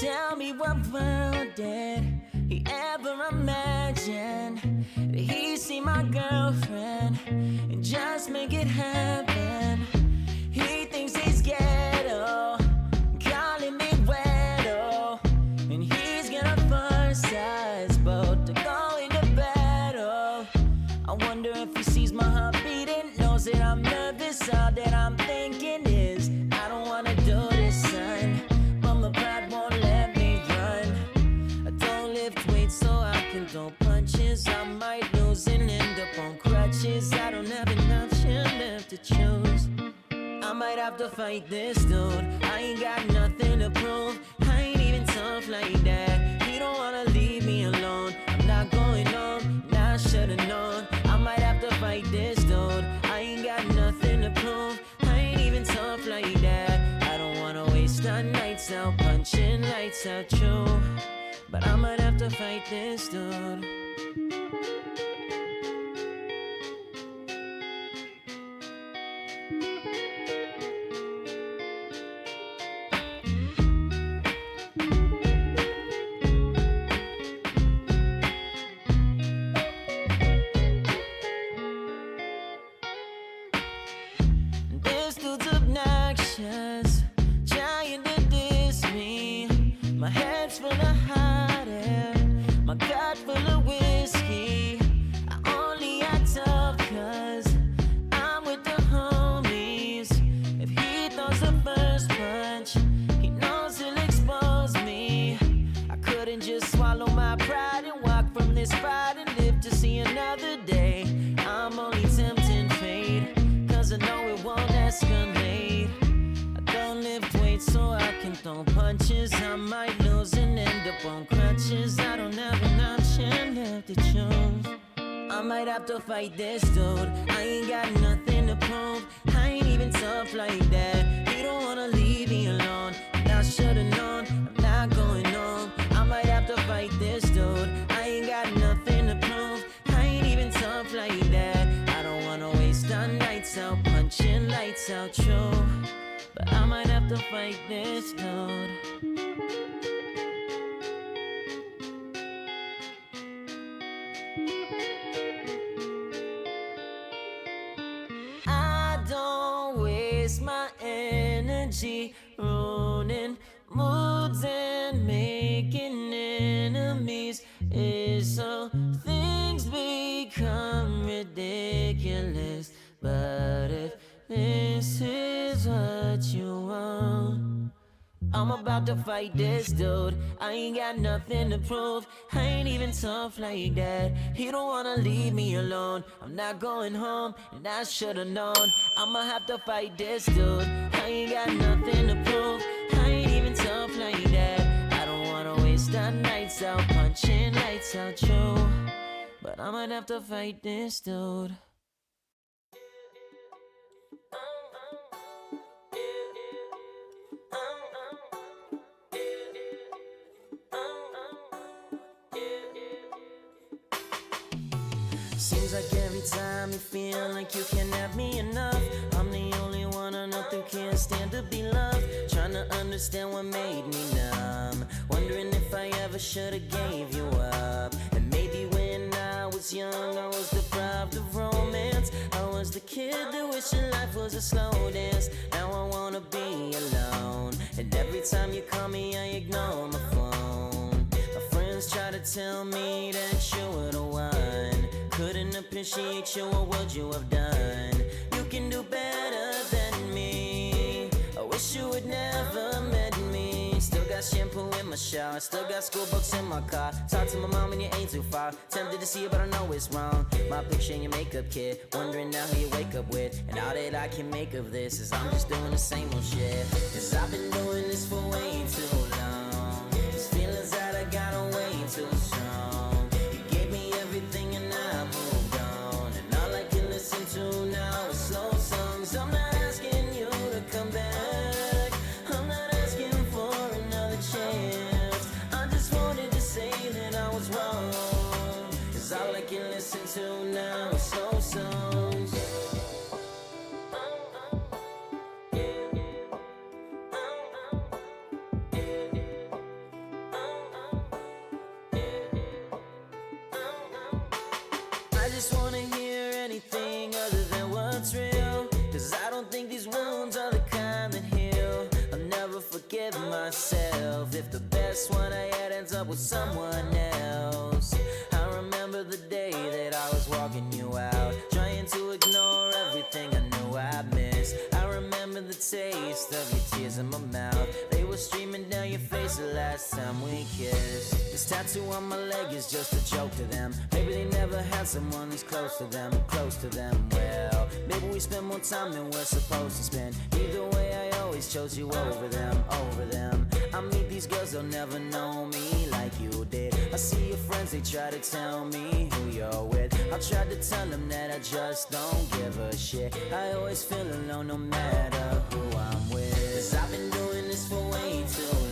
Tell me what world did he ever imagine that he see my girlfriend and just make it happen? He thinks he's ghetto, calling me weirdo, and he's gonna force us both to go into battle. I wonder if he sees my heart beating, knows that I'm nervous. All that I'm thinking is, I don't wanna do this, son, but my pride won't let me run. I don't lift weights so I can throw punches. I might lose and end up on crutches. I don't have an option left to choose. I might have to fight this dude. I ain't got nothing to prove. I ain't even tough like that. He don't wanna leave me alone. I'm not going home, and I should've known. I might have to fight this dude. I ain't got nothing to prove. I ain't even tough like that. I don't wanna waste our nights out punching lights out, true, but I might have to fight this dude. This dude's obnoxious, trying to diss me. My head's full of hot air, my gut full of whiskey. I only act tough cause I'm with the homies. If he throws the first punch, he knows he'll expose me. I couldn't just swallow my pride and walk from this spot and live to see another day. I'm only tempting fate, cause I know it won't escalate. I don't lift weights so I can throw punches. I might lose and end up on crutches. I don't have an option left to choose. I might have to fight this dude. I ain't got nothing to prove. I ain't even tough like that. He don't wanna leave me alone, and I should've known. I'm not going home. I might have to fight this dude. I ain't got nothing to prove. I ain't even tough like that. I don't wanna waste our nights out punching lights out, true, but I might have to fight this dude. I don't waste my energy ruining moods and making enemies. It's so things become ridiculous. But if this is what you want, I'm about to fight this dude. I ain't got nothing to prove. I ain't even tough like that. He don't wanna leave me alone. I'm not going home, and I should've known. I'ma have to fight this dude. I ain't got nothing to prove. I ain't even tough like that. I don't wanna waste our nights out punching lights out, true, but I might have to fight this dude. Seems like every time you feel like you can't have me enough, I'm the only one on earth who can't stand to be loved. Trying to understand what made me numb, wondering if I ever should've gave you up. And maybe when I was young I was deprived of romance. I was the kid that wished life was a slow dance. Now I wanna be alone, and every time you call me I ignore my phone. My friends try to tell me that you would've won. Couldn't appreciate you, what would you have done? You can do better than me. I wish you had never met me. Still got shampoo in my shower, still got school books in my car. Talk to my mom and you ain't too far. Tempted to see it but I know it's wrong. My picture in your makeup kit, wondering now who you wake up with. And all that I can make of this is I'm just doing the same old shit. Cause I've been doing this for way too long. These feelings that I got are way too strong. You gave me everything and I moved on, and all I can listen to now is slow songs. I'm not asking you to come back, I'm not asking for another chance. I just wanted to say that I was wrong, cause all I can listen to now is slow songs. if the best one I had ends up with someone else. I remember the day that I was walking you out, trying to ignore everything I knew I missed. I remember the taste of your tears in my mouth. They were streaming down your face the last time we kissed. This tattoo on my leg is just a joke to them. Maybe they never had someone who's close to them, close to them. Well, maybe we spend more time than we're supposed to spend. Either way, I always chose you over them, over them. I meet these girls, they'll never know me like you did. I see your friends, they try to tell me who you're with. I tried to tell them that I just don't give a shit. I always feel alone no matter who I'm with. 'Cause I've been doing this for way too long.